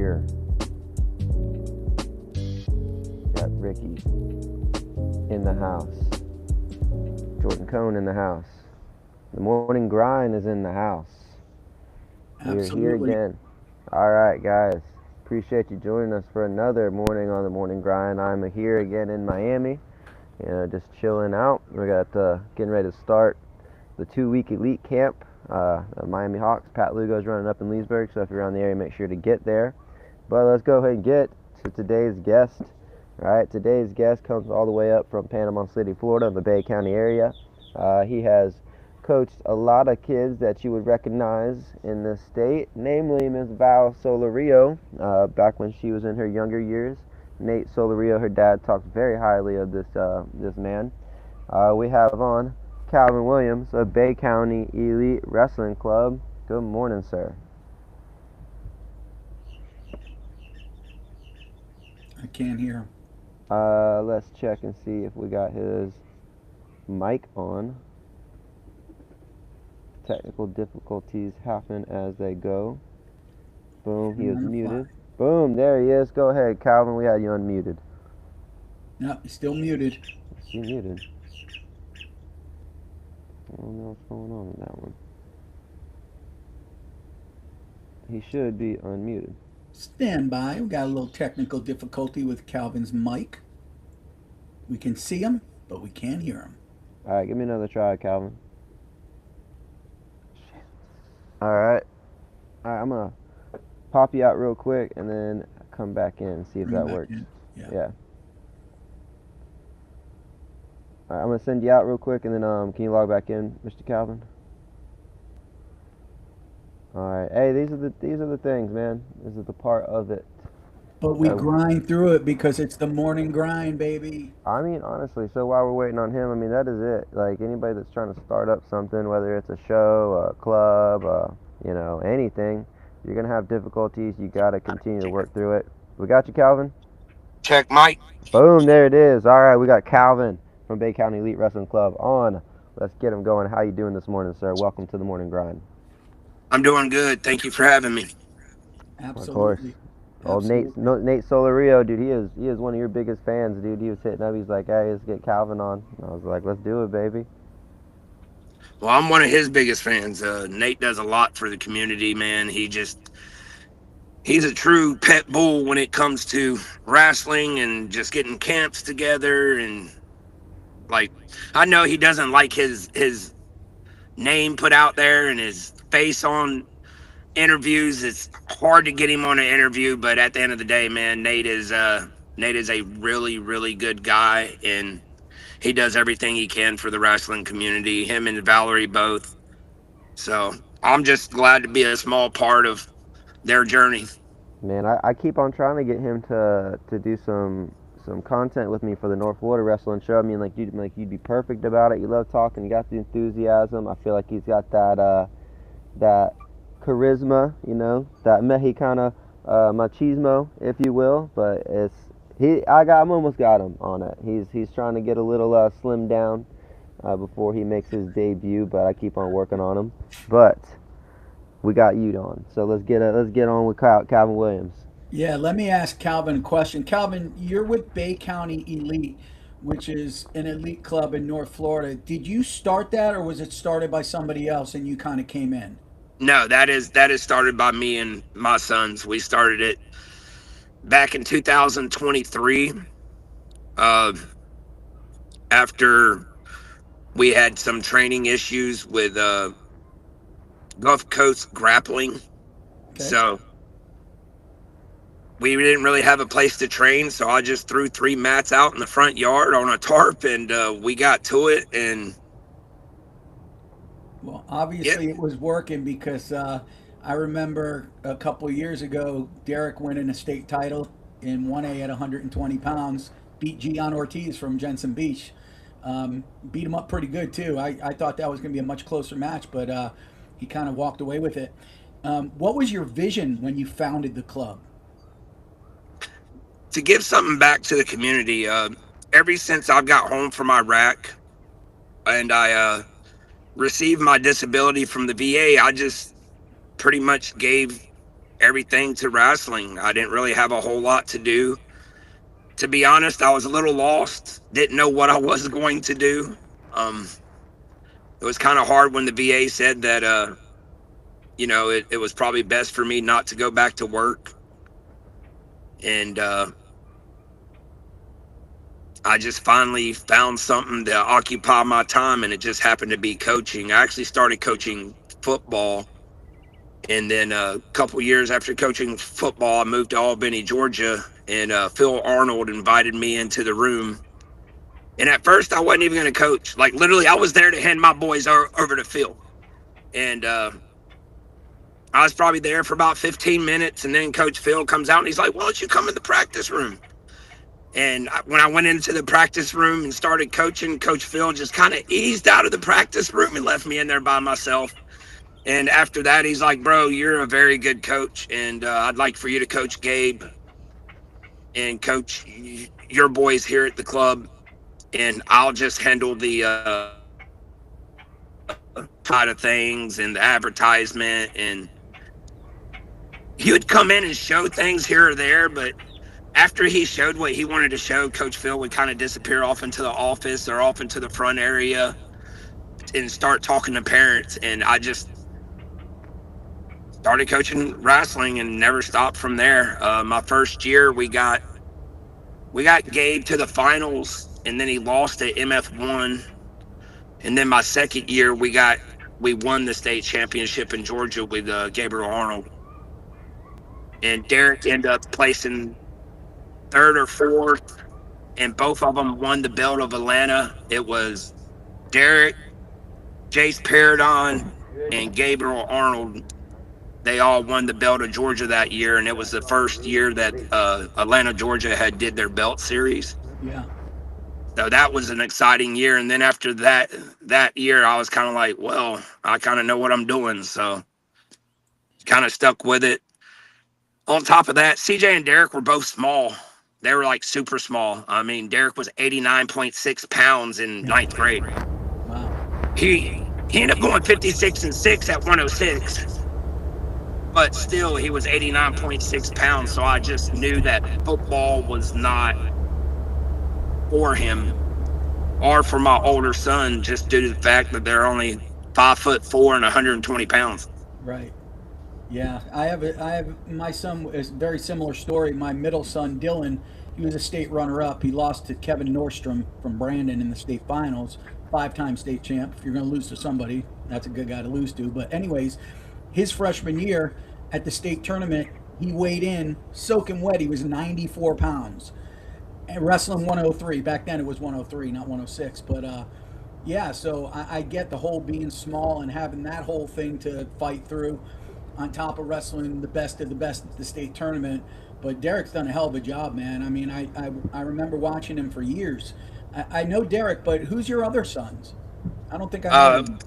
here. Got Ricky in the house. Jordan Cone in the house. The morning grind is in the house. Absolutely. We're here again. All right, guys. Appreciate you joining us for another morning on the morning grind. I'm here again in Miami, just chilling out. We got getting ready to start the 2-week elite camp. Miami Hawks. Pat Lugo's running up in Leesburg, so if you're around the area, make sure to get there. But let's go ahead and get to today's guest. All right, today's guest comes all the way up from Panama City, Florida, in the Bay County area. He has coached a lot of kids that you would recognize in the state, namely Miss Val Solorio, back when she was in her younger years. Nate Solorio, her dad, talks very highly of this man. We have on Calvin Williams of Bay County Elite Wrestling Club. Good morning, sir. I can't hear him. Let's check and see if we got his mic on. Technical difficulties happen as they go. Boom, he is muted. Boom, there he is. Go ahead, Calvin. We had you unmuted. No, he's still muted. Is he muted? I don't know what's going on with that one. He should be unmuted. Stand by. We got a little technical difficulty with Calvin's mic. We can see him, but we can't hear him. All right, give me another try, Calvin. All right. I'm going to pop you out real quick and then come back in and see if that works. Yeah. All right, I'm going to send you out real quick and then can you log back in, Mr. Calvin? All right. Hey, these are the things, man. This is the part of it. But we grind through it because it's the morning grind, baby. I mean, honestly, so while we're waiting on him, I mean, that is it. Like, anybody that's trying to start up something, whether it's a show, a club, anything, you're going to have difficulties. You got to continue to work through it. We got you, Calvin? Check, Mike. Boom, there it is. All right, we got Calvin from Bay County Elite Wrestling Club on. Let's get him going. How you doing this morning, sir? Welcome to the morning grind. I'm doing good. Thank you for having me. Absolutely. Of course. Old Nate Solorio, dude, he is one of your biggest fans, dude. He was hitting up. He's like, hey, let's get Calvin on. And I was like, let's do it, baby. Well, I'm one of his biggest fans. Nate does a lot for the community, man. He's a true pet bull when it comes to wrestling and just getting camps together. And like, I know he doesn't like his name put out there and his face on interviews. It's hard to get him on an interview, but at the end of the day, man, Nate is a really, really good guy, and he does everything he can for the wrestling community, him and Valerie both. So I'm just glad to be a small part of their journey. Man, I keep on trying to get him to do some content with me for the North Florida Wrestling Show. I mean, you'd be perfect about it. You love talking. You got the enthusiasm. I feel like he's got that charisma, that Mexicana machismo, if you will. But I'm almost got him on it. He's trying to get a little slimmed down before he makes his debut, but I keep on working on him. But we got you on, so let's get on with Calvin Williams. Yeah, let me ask Calvin a question. Calvin, you're with Bay County Elite, which is an elite club in North Florida. Did you start that, or was it started by somebody else and you kind of came in? No, that is started by me and my sons. We started it back in 2023. After we had some training issues with Gulf Coast Grappling. Okay. So we didn't really have a place to train, so I just threw 3 mats out in the front yard on a tarp, and we got to it. And well, obviously it was working because I remember a couple of years ago, Derek winning a state title in 1A at 120 pounds, beat Gian Ortiz from Jensen Beach. Beat him up pretty good, too. I thought that was going to be a much closer match, but he kind of walked away with it. What was your vision when you founded the club? To give something back to the community. Ever since I got home from Iraq and I received my disability from the VA, I just pretty much gave everything to wrestling. I didn't really have a whole lot to do. To be honest, I was a little lost. Didn't know what I was going to do. It was kind of hard when the VA said that, it was probably best for me not to go back to work. And I just finally found something to occupy my time, and it just happened to be coaching. I actually started coaching football, and then a couple years after coaching football, I moved to Albany, Georgia, and Phil Arnold invited me into the room. And at first, I wasn't even going to coach. Like, literally, I was there to hand my boys over to Phil. And I was probably there for about 15 minutes, and then Coach Phil comes out, and he's like, "Why don't you come in the practice room?" And when I went into the practice room and started coaching, Coach Phil just kind of eased out of the practice room and left me in there by myself. And after that, he's like, "Bro, you're a very good coach, and I'd like for you to coach Gabe and coach your boys here at the club, and I'll just handle the side of things and the advertisement." And he would come in and show things here or there, but after he showed what he wanted to show, Coach Phil would kind of disappear off into the office or off into the front area and start talking to parents. And I just started coaching wrestling and never stopped from there. My first year, we got Gabe to the finals, and then he lost at MF1. And then my second year, we won the state championship in Georgia with Gabriel Arnold. And Derek ended up placing third or fourth, and both of them won the belt of Atlanta. It was Derek, Jace Paradon, and Gabriel Arnold. They all won the belt of Georgia that year, and it was the first year that Atlanta, Georgia had did their belt series. Yeah. So that was an exciting year. And then after that year, I was kind of like, well, I kind of know what I'm doing. So kind of stuck with it. On top of that, CJ and Derek were both small. They were like super small. I mean, Derek was 89.6 pounds in ninth grade. Wow. He ended up going 56-6 at 106. But still, he was 89.6 pounds. So I just knew that football was not for him or for my older son, just due to the fact that they're only 5'4" and 120 pounds. Right. Yeah, I have my son is a very similar story. My middle son, Dylan, he was a state runner-up. He lost to Kevin Nordstrom from Brandon in the state finals, 5-time state champ. If you're going to lose to somebody, that's a good guy to lose to. But anyways, his freshman year at the state tournament, he weighed in soaking wet. He was 94 pounds. And wrestling 103. Back then it was 103, not 106. But yeah, so I get the whole being small and having that whole thing to fight through, on top of wrestling the best of the best at the state tournament. But Derek's done a hell of a job, man. I mean, I remember watching him for years. I know Derek, but who's your other sons? I don't think I know.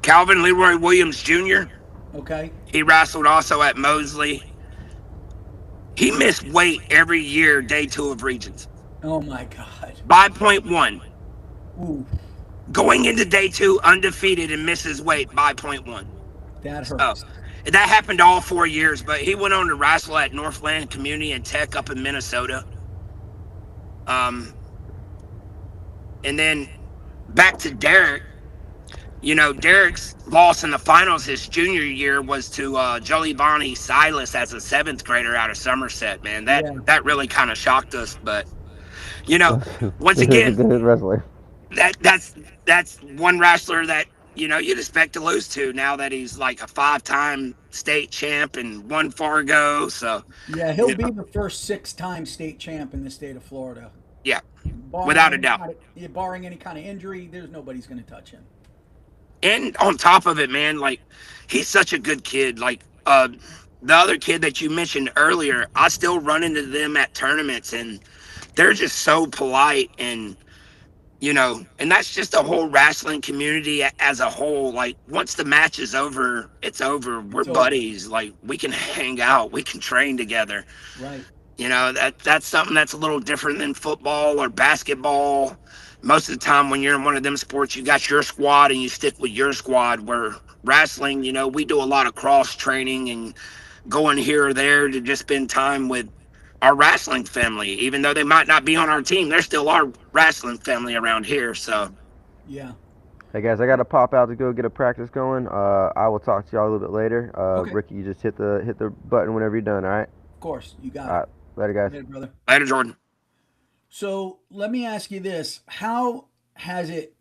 Calvin Leroy Williams Jr. Okay. He wrestled also at Mosley. He missed weight every year, day 2 of Regions. Oh my God. 5.1. Ooh, Going into day 2 undefeated and misses weight by 0.1. that hurts. That happened all 4 years, but he went on to wrestle at Northland Community and Tech up in Minnesota. And then back to Derek. You know, Derek's loss in the finals his junior year was to Jolie Bonnie Silas as a 7th grader out of Somerset, man. That really kind of shocked us. But, you know, once again, that's one wrestler that, you know, you'd expect to lose to now that he's like a 5-time state champ and won Fargo. So yeah, he'll be the first 6-time state champ in the state of Florida. Yeah, without a doubt. Barring any kind of injury, there's nobody's going to touch him. And on top of it, man, like, he's such a good kid. Like, the other kid that you mentioned earlier, I still run into them at tournaments, and they're just so polite. And, you know, and that's just the whole wrestling community as a whole. Like, once the match is over, it's over. We're buddies. Like, we can hang out. We can train together. Right. You know, that's something that's a little different than football or basketball. Most of the time when you're in one of them sports, you got your squad and you stick with your squad. Where wrestling, you know, we do a lot of cross training and going here or there to just spend time with our wrestling family. Even though they might not be on our team, they're still our wrestling family around here. So Yeah. Hey guys, I gotta pop out to go get a practice going. I will talk to y'all a little bit later. Okay. Ricky, you just hit the button whenever you're done. All right. Of course. You got All it. right. Later, guys. Later, brother. later, Jordan. So let me ask you this: how has it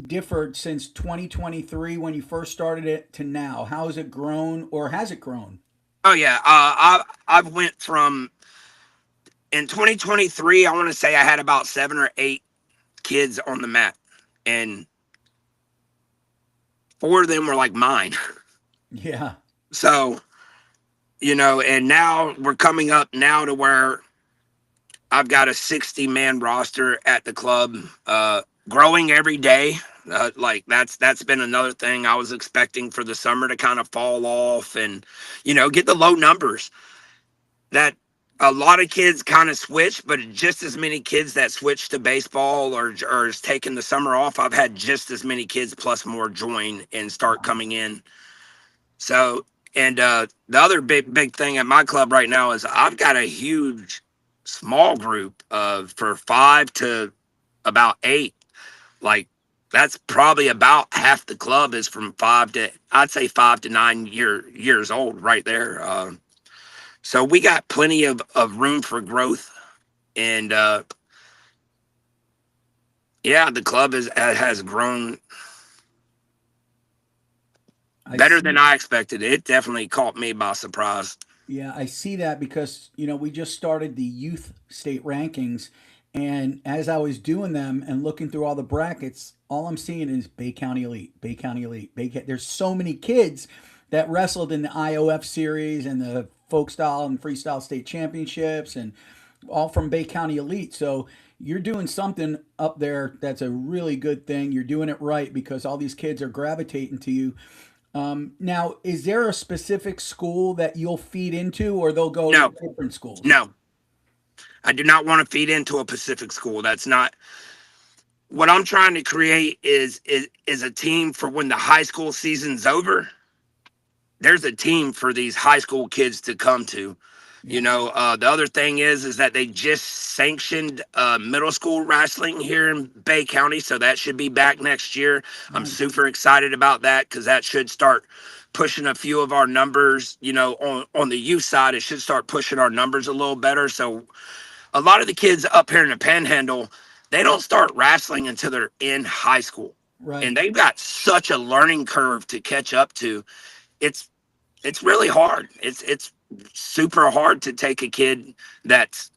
differed since 2023 when you first started it to now? How has it grown, or has it grown? Oh yeah, I've went from in 2023. I want to say I had about 7 or 8 kids on the mat, and 4 of them were like mine. Yeah. So and now we're coming up now to where I've got a 60-man roster at the club, growing every day. Like that's been another thing I was expecting for the summer to kind of fall off and get the low numbers. That a lot of kids kind of switch, but just as many kids that switch to baseball or is taking the summer off. I've had just as many kids plus more join and start Wow. coming in. So, and the other big thing at my club right now is I've got a huge small group of for 5 to about 8. Like that's probably about half the club is from 5 to I'd say 5 to 9 years old right there. So we got plenty of room for growth, and yeah, the club has grown I better see. than I expected. It definitely caught me by surprise. Yeah, I see that because, we just started the youth state rankings. And as I was doing them and looking through all the brackets, all I'm seeing is Bay County Elite, Bay County Elite, There's so many kids that wrestled in the IOF series and the folk style and freestyle state championships and all from Bay County Elite. So you're doing something up there that's a really good thing. You're doing it right because all these kids are gravitating to you. Now, is there a specific school that you'll feed into, or they'll go to No, different schools? no, I do not want to feed into a Pacific school. That's not what I'm trying to create. Is a team for when the high school season's over. There's a team for these high school kids to come to. Yeah. The other thing is that they just sanctioned middle school wrestling here in Bay County, so that should be back next year. I'm Nice. super excited about that because that should start pushing a few of our numbers. On the youth side, it should start pushing our numbers a little better. So a lot of the kids up here in the Panhandle, they don't start wrestling until they're in high school, and Right. they've got such a learning curve to catch up to. It's it's really hard. It's super hard to take a kid that's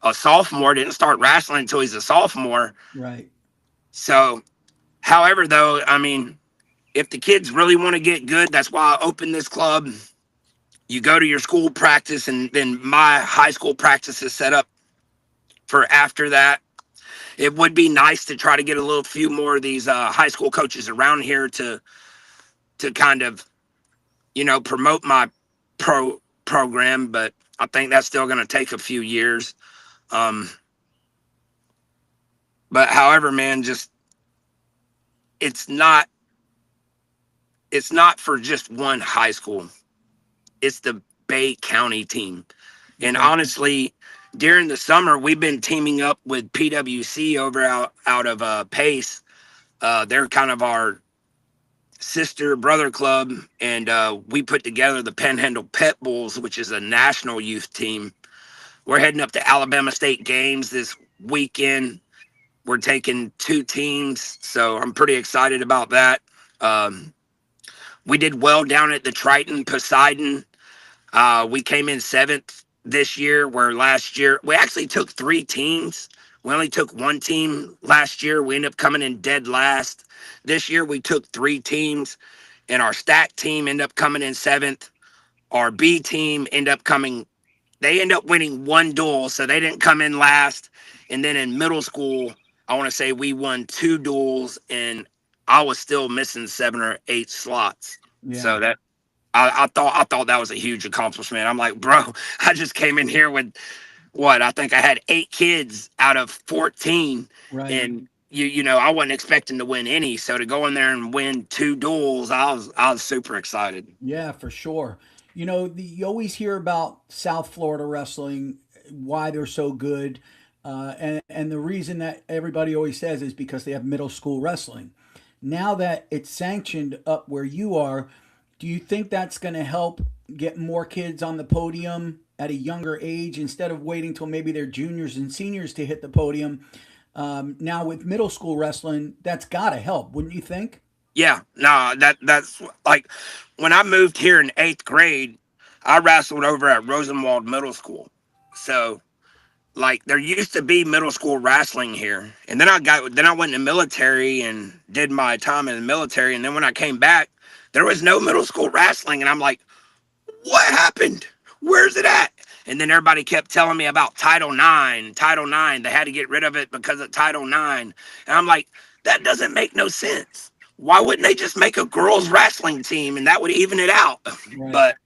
a sophomore, didn't start wrestling until he's a sophomore. Right. So, however, though, I mean, if the kids really want to get good, that's why I opened this club. You go to your school practice, and then my high school practice is set up for after that. It would be nice to try to get a little few more of these high school coaches around here to kind of promote my program, but I think that's still going to take a few years. Um, but however, man, just it's not it's not for just one high school. It's the Bay County team, and Okay. honestly, during the summer we've been teaming up with PWC over out of Pace. They're kind of our sister brother club, and we put together the Panhandle Pet Bulls, which is a national youth team. We're heading up to Alabama State games this weekend. We're taking 2 teams, so I'm pretty excited about that. um, we did well down at the Triton Poseidon. We came in 7th this year, where last year we actually took 3 teams. We only took 1 team last year. We ended up coming in dead last. This year we took 3 teams, and our stack team ended up coming in 7th. Our B team they end up winning 1 duel, so they didn't come in last. And then in middle school, I want to say we won 2 duels, and I was still missing 7 or 8 slots. Yeah. So that I thought that was a huge accomplishment. I'm like, bro, I just came in here with what I think I had 8 kids out of 14, Right. and I wasn't expecting to win any. So to go in there and win 2 duels, I was super excited. Yeah, for sure. You know, you always hear about South Florida wrestling, why they're so good. And the reason that everybody always says is because they have middle school wrestling. Now that it's sanctioned up where you are, do you think that's going to help get more kids on the podium at a younger age instead of waiting till maybe they're juniors and seniors to hit the podium? Now with middle school wrestling, that's got to help, wouldn't you think? Yeah, no, that's like when I moved here in 8th grade, I wrestled over at Rosenwald Middle School. So like there used to be middle school wrestling here, and then I went in the military and did my time in the military, and then when I came back, there was no middle school wrestling, and I'm like, what happened? Where's it at? And then everybody kept telling me about Title IX. Title IX, they had to get rid of it because of Title IX. And I'm like, that doesn't make no sense. Why wouldn't they just make a girls wrestling team and that would even it out? Right. But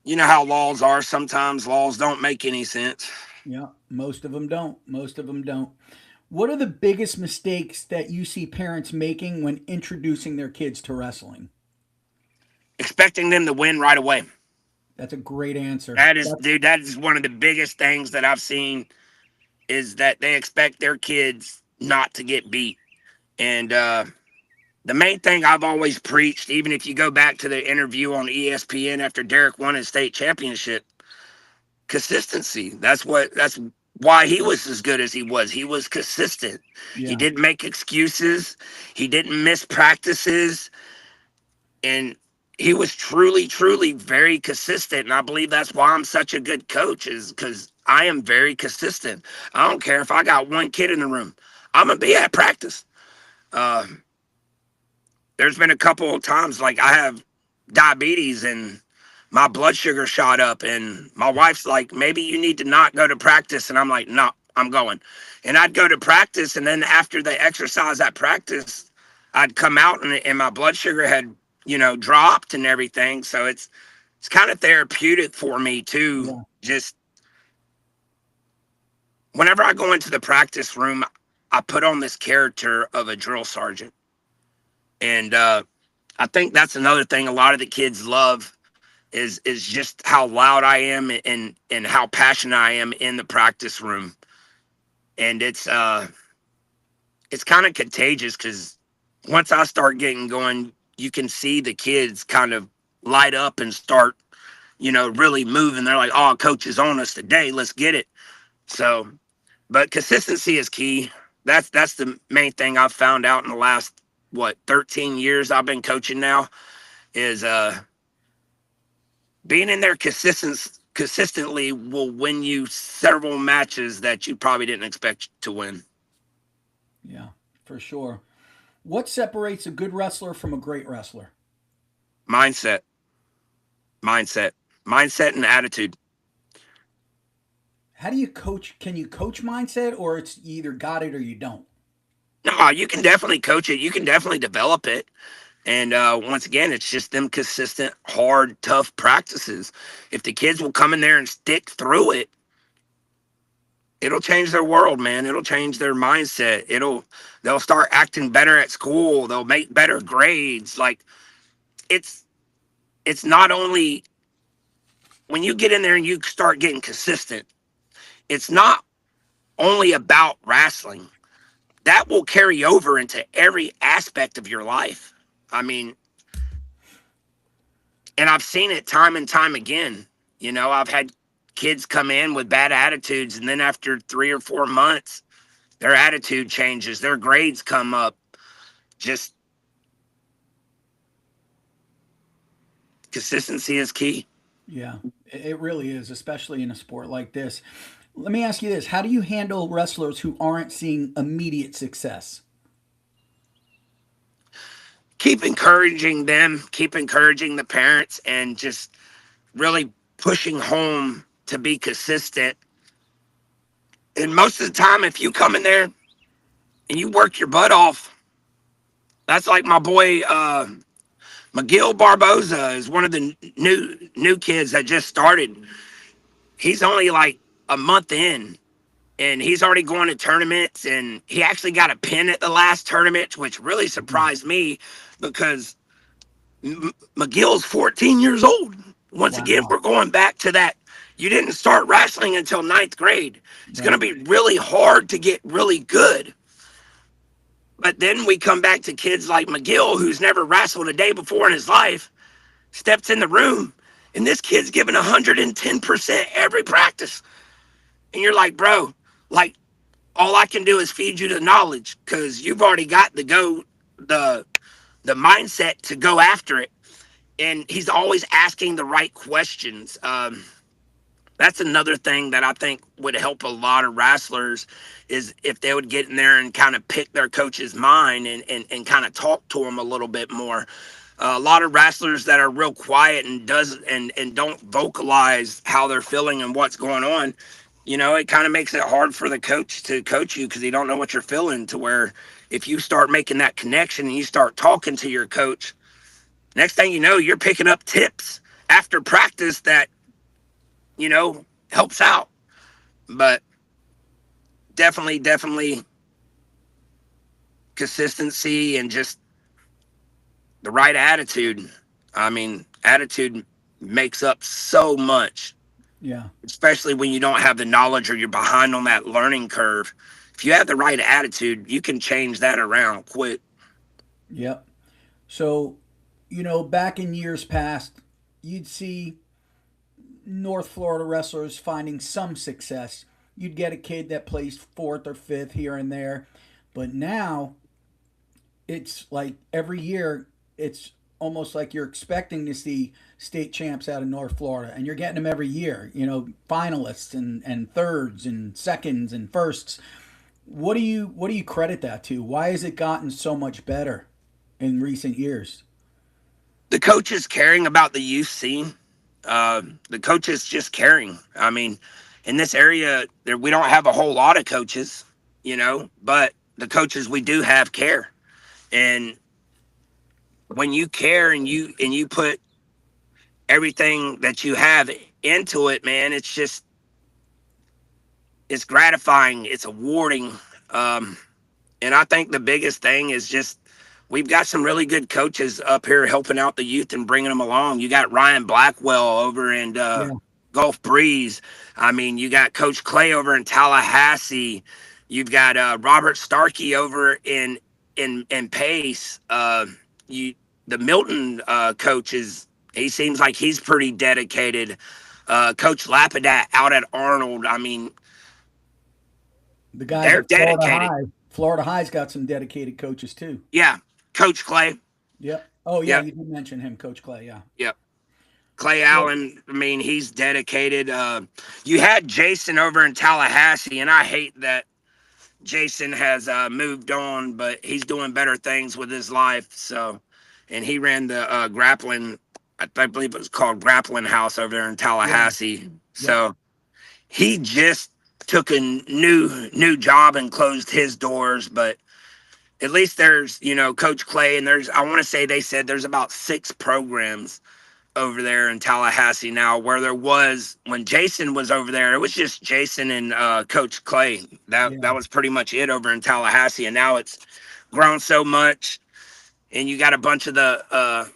you know how laws are. Sometimes laws don't make any sense. Yeah, most of them don't. Most of them don't. What are the biggest mistakes that you see parents making when introducing their kids to wrestling? Expecting them to win right away. That's a great answer. That is, dude, that is one of the biggest things that I've seen is that they expect their kids not to get beat. And the main thing I've always preached, even if you go back to the interview on ESPN after Derek won his state championship, consistency. That's why he was as good as he was. He was consistent. Yeah. He didn't make excuses. He didn't miss practices. And he was truly, truly very consistent. And I believe that's why I'm such a good coach, is because I am very consistent. I don't care if I got one kid in the room. I'm going to be at practice. There's been a couple of times like I have diabetes and my blood sugar shot up, and my wife's like, maybe you need to not go to practice. And I'm like, no, I'm going. And I'd go to practice, and then after the exercise at practice, I'd come out and my blood sugar had, dropped and everything. So it's kind of therapeutic for me too. Yeah. Just whenever I go into the practice room, I put on this character of a drill sergeant. And I think that's another thing a lot of the kids love is just how loud I am and how passionate I am in the practice room. And it's kind of contagious because once I start getting going, you can see the kids kind of light up and start, really moving. They're like, oh, coach is on us today. Let's get it. So, but consistency is key. That's the main thing I've found out in the last, 13 years I've been coaching now is being in there consistently will win you several matches that you probably didn't expect to win. Yeah, for sure. What separates a good wrestler from a great wrestler? Mindset and attitude. How do you coach? Can you coach mindset, or it's you either got it or you don't? No, you can definitely coach it. You can definitely develop it. And once again, it's just them consistent, hard, tough practices. If the kids will come in there and stick through it, it'll change their world, man. It'll change their mindset. They'll start acting better at school. They'll make better grades. Like it's not only when you get in there and you start getting consistent, it's not only about wrestling. That will carry over into every aspect of your life. I mean, and I've seen it time and time again. I've had kids come in with bad attitudes, and then after 3 or 4 months, their attitude changes, their grades come up. Just consistency is key. Yeah, it really is, especially in a sport like this. Let me ask you this. How do you handle wrestlers who aren't seeing immediate success? Keep encouraging them, keep encouraging the parents, and just really pushing home to be consistent. And most of the time, if you come in there and you work your butt off, that's like my boy Miguel Barboza is one of the new kids that just started. He's only like a month in, and he's already going to tournaments, and he actually got a pin at the last tournament, which really surprised me because McGill's 14 years old. Once again, Wow. we're going back to that. You didn't start wrestling until ninth grade. It's going to Right. be really hard to get really good. But then we come back to kids like McGill, who's never wrestled a day before in his life, steps in the room, and this kid's giving 110% every practice. And you're like, bro, like, all I can do is feed you the knowledge because you've already got the the mindset to go after it. And he's always asking the right questions. That's another thing that I think would help a lot of wrestlers is if they would get in there and kind of pick their coach's mind and kind of talk to him a little bit more. A lot of wrestlers that are real quiet and don't vocalize how they're feeling and what's going on, it kind of makes it hard for the coach to coach you because you don't know what you're feeling. To where if you start making that connection and you start talking to your coach, next thing you know, you're picking up tips after practice that helps out. But definitely consistency and just the right attitude. I mean, attitude makes up so much, Yeah. especially when you don't have the knowledge or you're behind on that learning curve. If you have the right attitude, you can change that around quick. Yep. So, back in years past, you'd see North Florida wrestlers finding some success. You'd get a kid that placed fourth or fifth here and there. But now it's like every year, it's almost like you're expecting to see state champs out of North Florida, and you're getting them every year, finalists and thirds and seconds and firsts. What do you credit that to? Why has it gotten so much better in recent years? The coaches caring about the youth scene. The coaches just caring. I mean, in this area, we don't have a whole lot of coaches, but the coaches we do have care. And when you care and you put everything that you have into it, man, it's gratifying. It's awarding. Um, and I think the biggest thing is just we've got some really good coaches up here helping out the youth and bringing them along. You got Ryan Blackwell over in Yeah. Gulf Breeze. I mean, you got Coach Clay over in Tallahassee. You've got Robert Starkey over in Pace. You the Milton coach he seems like he's pretty dedicated. Coach Lapidat out at Arnold. I mean, The guys they're at Florida dedicated. High. Florida High's got some dedicated coaches too. Yeah, Coach Clay. Yep. Oh yeah, Yep, you did mention him, Coach Clay. Yeah. yep. Clay So Allen, I mean, he's dedicated. You had Jason over in Tallahassee, and I hate that Jason has moved on, but he's doing better things with his life. So, and he ran the grappling, I believe it was called Grappling House over there in yeah. Tallahassee. Yep. So he just took a new job and closed his doors, but at least there's Coach Clay, and I want to say they said there's about 6 programs over there in Tallahassee now, where there was when Jason was over there, it was just Jason and Coach Clay. That Yeah. was pretty much it over in Tallahassee, and now it's grown so much. And you got a bunch of the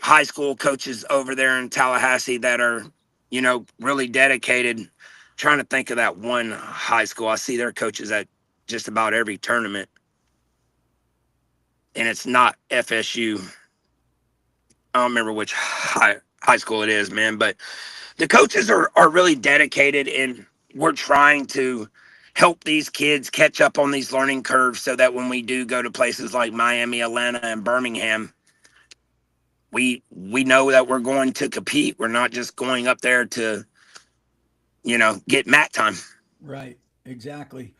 high school coaches over there in Tallahassee that are, really dedicated. Trying to think of that one high school. I see their coaches at just about every tournament, and it's not FSU. I don't remember which high school it is, man, but the coaches are really dedicated, and we're trying to help these kids catch up on these learning curves so that when we do go to places like Miami, Atlanta, and Birmingham, we know that we're going to compete. We're not just going up there to, get mat time. Right. Exactly.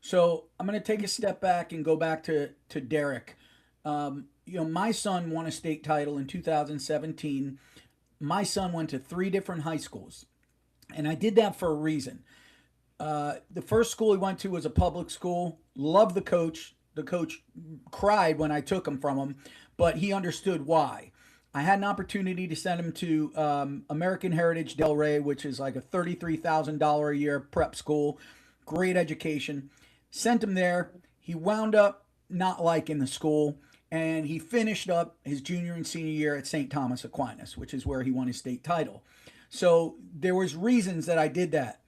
So I'm going to take a step back and go back to Derek. My son won a state title in 2017. My son went to three different high schools, and I did that for a reason. The first school he went to was a public school. Loved the coach. The coach cried when I took him from him, but he understood why. I had an opportunity to send him to American Heritage Del Rey, which is like a $33,000 a year prep school. Great education. Sent him there. He wound up not liking the school. and he finished up his junior and senior year at St. Thomas Aquinas, which is where he won his state title. So there was reasons that I did that.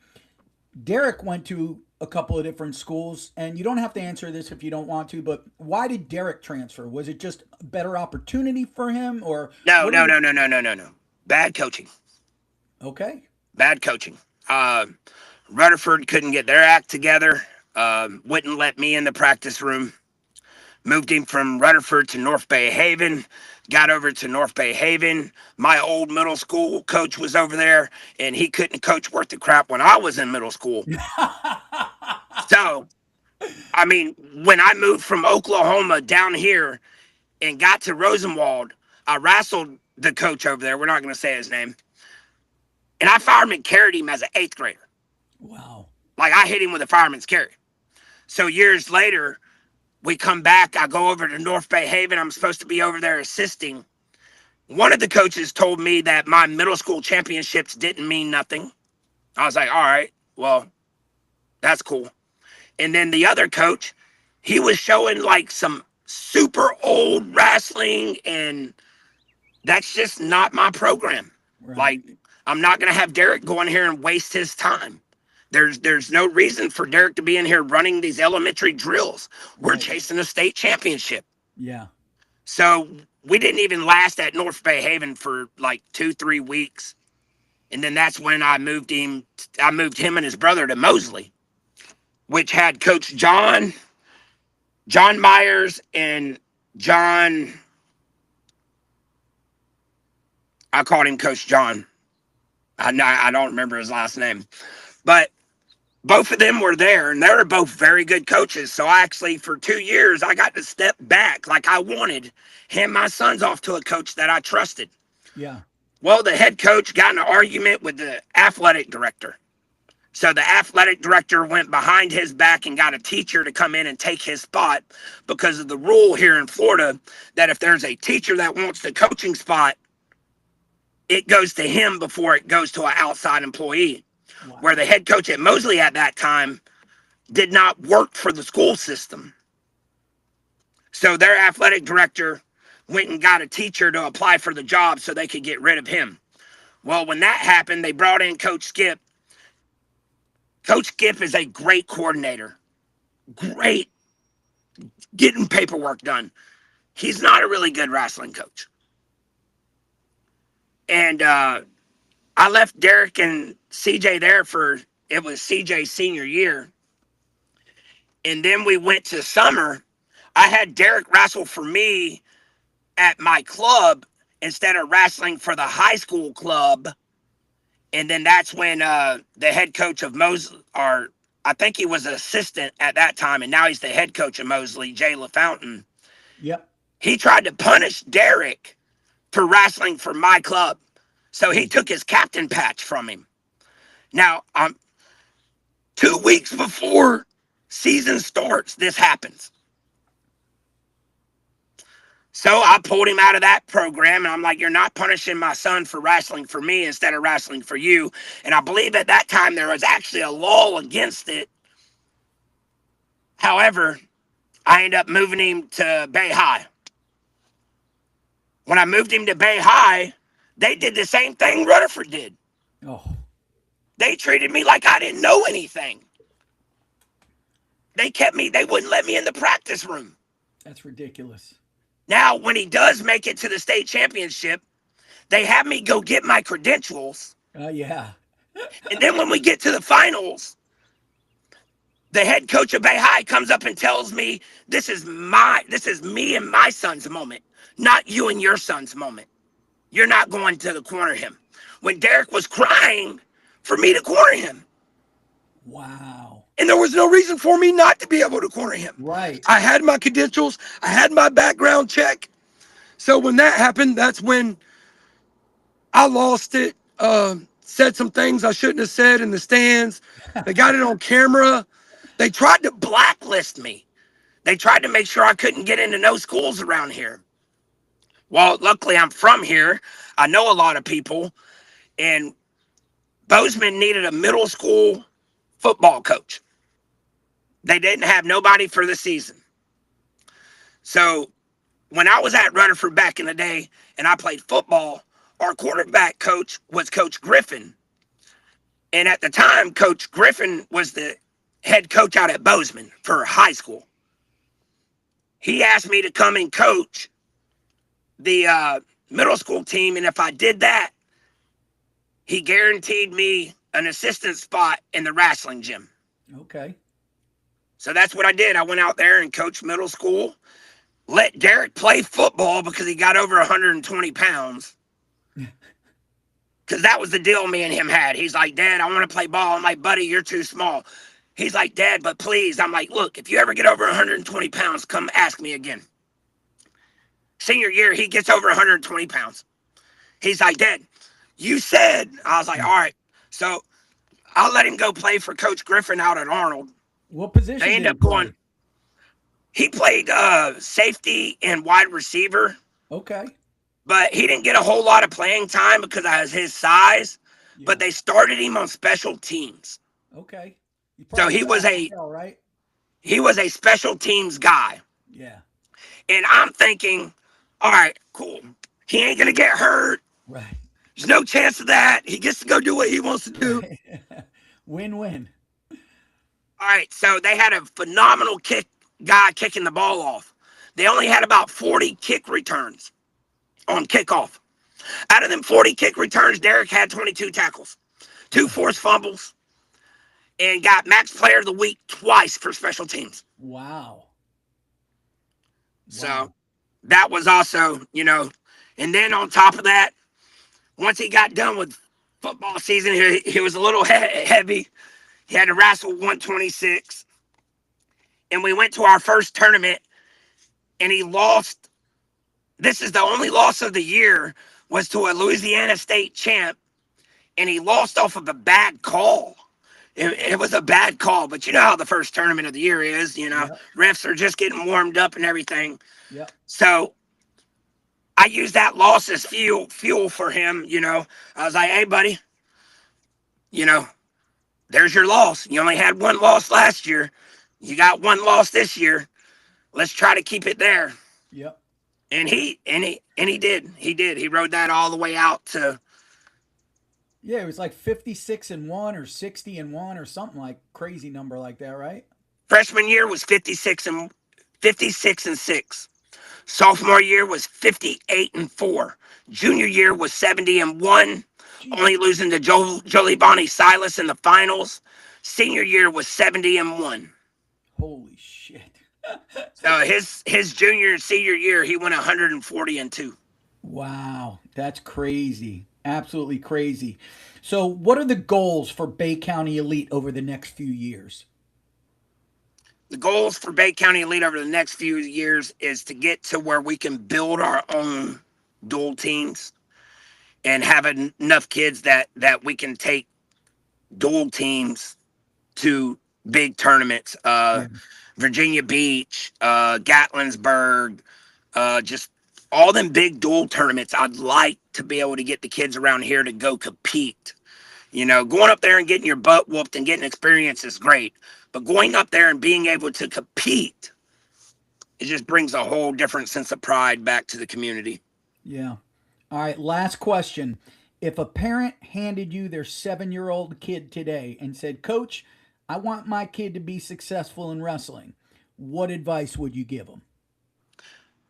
Derek went to a couple of different schools, and you don't have to answer this if you don't want to, but why did Derek transfer? Was it just a better opportunity for him, or No, what no, did no, no, no, no, no, no. Bad coaching. Okay. Bad coaching. Rutherford couldn't get their act together. Wouldn't let me in the practice room. Moved him from Rutherford to North Bay Haven. Got over to North Bay Haven. My old middle school coach was over there, and he couldn't coach worth the crap when I was in middle school. So, I mean, when I moved from Oklahoma down here and got to Rosenwald, I wrestled the coach over there. We're not going to say his name. And I fireman carried him as an 8th grader. Wow. Like, I hit him with a fireman's carry. So years later, we come back. I go over to North Bay Haven. I'm supposed to be over there assisting. One of the coaches told me that my middle school championships didn't mean nothing. I was like, all right, well, that's cool. And then the other coach, he was showing like some super old wrestling, and that's just not my program. Right. Like, I'm not going to have Derek go in here and waste his time. There's no reason for Derek to be in here running these elementary drills. We're Right. chasing a state championship. Yeah. So we didn't even last at North Bay Haven for like 2-3 weeks. And then that's when I moved him and his brother to Mosley, which had Coach John Myers and I called him Coach John. I don't remember his last name. But both of them were there, and they were both very good coaches. So I actually, for 2 years, I got to step back like I wanted, hand my sons off to a coach that I trusted. Yeah. Well, the head coach got in an argument with the athletic director. So the athletic director went behind his back and got a teacher to come in and take his spot, because of the rule here in Florida that if there's a teacher that wants the coaching spot, it goes to him before it goes to an outside employee. Wow. Where the head coach at Mosley at that time did not work for the school system. So their athletic director went and got a teacher to apply for the job so they could get rid of him. Well, when that happened, they brought in Coach Skip. Coach Skip is a great coordinator. Great getting paperwork done. He's not a really good wrestling coach. And I left Derek and CJ there it was CJ's senior year. And then we went to summer. I had Derek wrestle for me at my club instead of wrestling for the high school club. And then that's when the head coach of Mosley, or I think he was an assistant at that time, and now he's the head coach of Mosley, Jay LaFountain. Yep. He tried to punish Derek for wrestling for my club. So he took his captain patch from him. Now, 2 weeks before season starts, this happens. So I pulled him out of that program, and I'm like, you're not punishing my son for wrestling for me instead of wrestling for you. And I believe at that time there was actually a law against it. However, I ended up moving him to Bay High. When I moved him to Bay High, they did the same thing Rutherford did. Oh. They treated me like I didn't know anything. They wouldn't let me in the practice room. That's ridiculous. Now, when he does make it to the state championship, they have me go get my credentials. Yeah. And then when we get to the finals, the head coach of Bay High comes up and tells me, this is me and my son's moment, not you and your son's moment. You're not going to corner him. When Derek was crying for me to corner him. Wow. And there was no reason for me not to be able to corner him. Right. I had my credentials. I had my background check. So when that happened, that's when I lost it. Said some things I shouldn't have said in the stands. They got it on camera. They tried to blacklist me. They tried to make sure I couldn't get into no schools around here. Well, luckily I'm from here. I know a lot of people. And Bozeman needed a middle school football coach. They didn't have nobody for the season. So when I was at Rutherford back in the day and I played football, our quarterback coach was Coach Griffin. And at the time, Coach Griffin was the head coach out at Bozeman for high school. He asked me to come and coach the middle school team. And if I did that, he guaranteed me an assistant spot in the wrestling gym. Okay. So that's what I did. I went out there and coached middle school, let Derek play football because he got over 120 pounds. Because that was the deal me and him had. He's like, Dad, I want to play ball. I'm like, buddy, you're too small. He's like, Dad, but please. I'm like, look, if you ever get over 120 pounds, come ask me again. Senior year, he gets over 120 pounds. He's like, Dad, you said. I was like, all right. So I'll let him go play for Coach Griffin out at Arnold. What position They end did up going. He played safety and wide receiver. Okay. But he didn't get a whole lot of playing time because of his size. Yeah. But they started him on special teams. Okay. So he was right? He was a special teams guy. Yeah. And I'm thinking, all right, cool. He ain't gonna get hurt. Right. There's no chance of that. He gets to go do what he wants to do. Win-win. All right, so they had a phenomenal guy kicking the ball off. They only had about 40 kick returns on kickoff. Out of them 40 kick returns, Derek had 22 tackles, 2 forced fumbles, and got Max Player of the Week twice for special teams. Wow. So that was also, and then on top of that, once he got done with football season, he was a little heavy. He had to wrestle 126. And we went to our first tournament, and he lost. This is the only loss of the year, was to a Louisiana State champ, and he lost off of a bad call. It was a bad call, but you know how the first tournament of the year is, Yep. Refs are just getting warmed up and everything. Yep. So I used that loss as fuel for him, I was like, hey, buddy, there's your loss. You only had one loss last year. You got one loss this year. Let's try to keep it there. Yep. And he did. He did. He rode that all the way out to. Yeah, it was like 56-1 or 60-1 or something like crazy number like that, right? Freshman year was 56-6. Sophomore year was 58-4. Junior year was 70-1, only losing to Jolie Bonnie Silas in the finals. Senior year was 70-1. Holy shit. So his junior and senior year, he went 140-2. Wow, that's crazy. Absolutely crazy. So, what are the goals for Bay County Elite over the next few years? The goals for Bay County Elite over the next few years is to get to where we can build our own dual teams and have enough kids that we can take dual teams to big tournaments. Virginia Beach, Gatlinburg, just all them big dual tournaments. I'd like to be able to get the kids around here to go compete. Going up there and getting your butt whooped and getting experience is great. But going up there and being able to compete, it just brings a whole different sense of pride back to the community. Yeah. All right, last question. If a parent handed you their 7-year-old kid today and said, Coach, I want my kid to be successful in wrestling, what advice would you give them?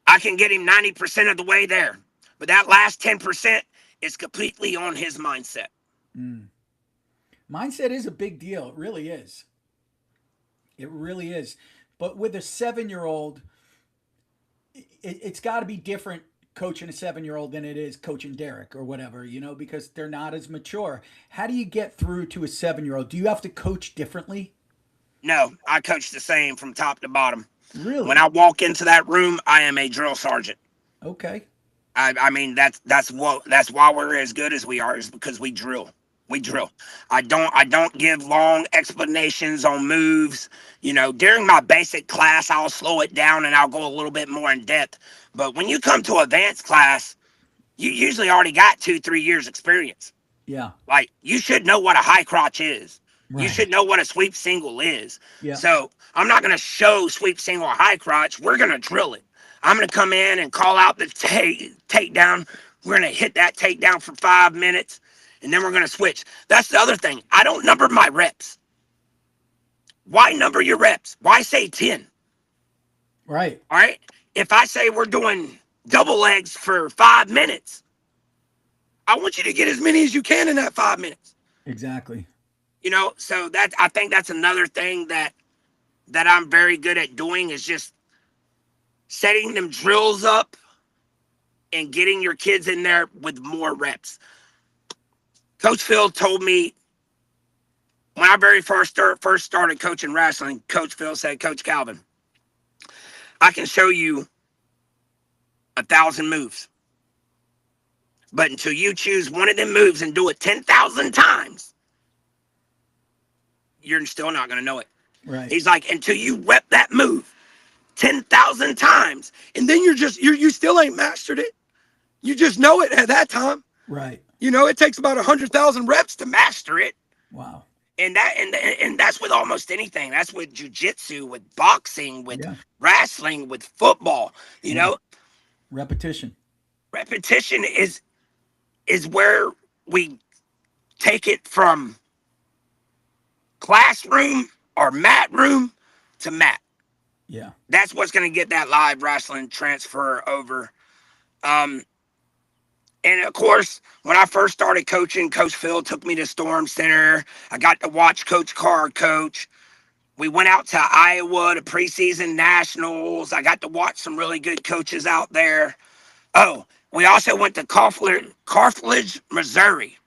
I can get him 90% of the way there. But that last 10% is completely on his mindset. Mindset is a big deal. It really is. It really is. But with a 7-year-old, it's got to be different coaching a 7-year-old than it is coaching Derek or whatever, because they're not as mature. How do you get through to a 7-year-old? Do you have to coach differently? No, I coach the same from top to bottom. Really? When I walk into that room, I am a drill sergeant. Okay. I mean, that's why we're as good as we are, is because we drill. We drill. I don't give long explanations on moves. During my basic class, I'll slow it down and I'll go a little bit more in depth. But when you come to advanced class, you usually already got 2-3 years experience. Yeah. Like, you should know what a high crotch is. Right. You should know what a sweep single is. Yeah. So I'm not going to show sweep single or high crotch. We're going to drill it. I'm going to come in and call out the takedown. We're going to hit that takedown for 5 minutes, and then we're going to switch. That's the other thing. I don't number my reps. Why number your reps? Why say 10? Right. All right. If I say we're doing double legs for 5 minutes, I want you to get as many as you can in that 5 minutes. Exactly. You know, so that I think that's another thing that I'm very good at doing is just setting them drills up and getting your kids in there with more reps. Coach Phil told me when I very first started coaching wrestling, Coach Phil said, Coach Calvin, I can show you 1,000 moves. But until you choose one of them moves and do it 10,000 times, you're still not going to know it. Right. He's like, until you rep that move 10,000 times, and then you still ain't mastered it. You just know it at that time. Right. You know, it takes about 100,000 reps to master it. Wow. And that's with almost anything. That's with jiu-jitsu, with boxing, with wrestling, with football. You know, repetition. Repetition is where we take it from classroom or mat room to mat. Yeah. That's what's going to get that live wrestling transfer over. And of course, when I first started coaching, Coach Phil took me to Storm Center. I got to watch Coach Carr coach. We went out to Iowa to preseason nationals. I got to watch some really good coaches out there. Oh, we also went to Carthage, Missouri.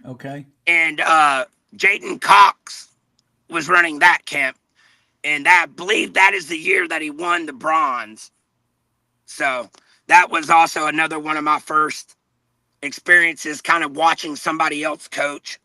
Okay. And Jaden Cox was running that camp. And I believe that is the year that he won the bronze. So that was also another one of my first experiences, kind of watching somebody else coach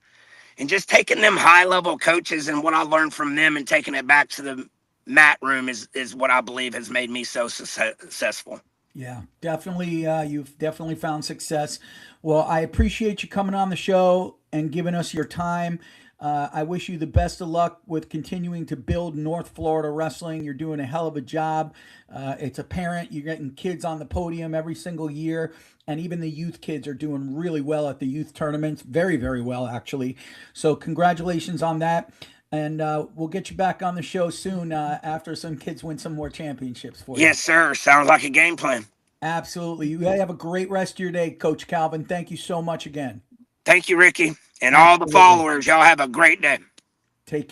and just taking them high-level coaches and what I learned from them and taking it back to the mat room is what I believe has made me so successful. Yeah, definitely. You've definitely found success. Well, I appreciate you coming on the show and giving us your time. I wish you the best of luck with continuing to build North Florida wrestling. You're doing a hell of a job. It's apparent you're getting kids on the podium every single year, and even the youth kids are doing really well at the youth tournaments. Very, very well, actually. So congratulations on that. And we'll get you back on the show soon after some kids win some more championships for you. Yes, sir. Sounds like a game plan. Absolutely. You have a great rest of your day, Coach Calvin. Thank you so much again. Thank you, Ricky. And all the followers, y'all have a great day.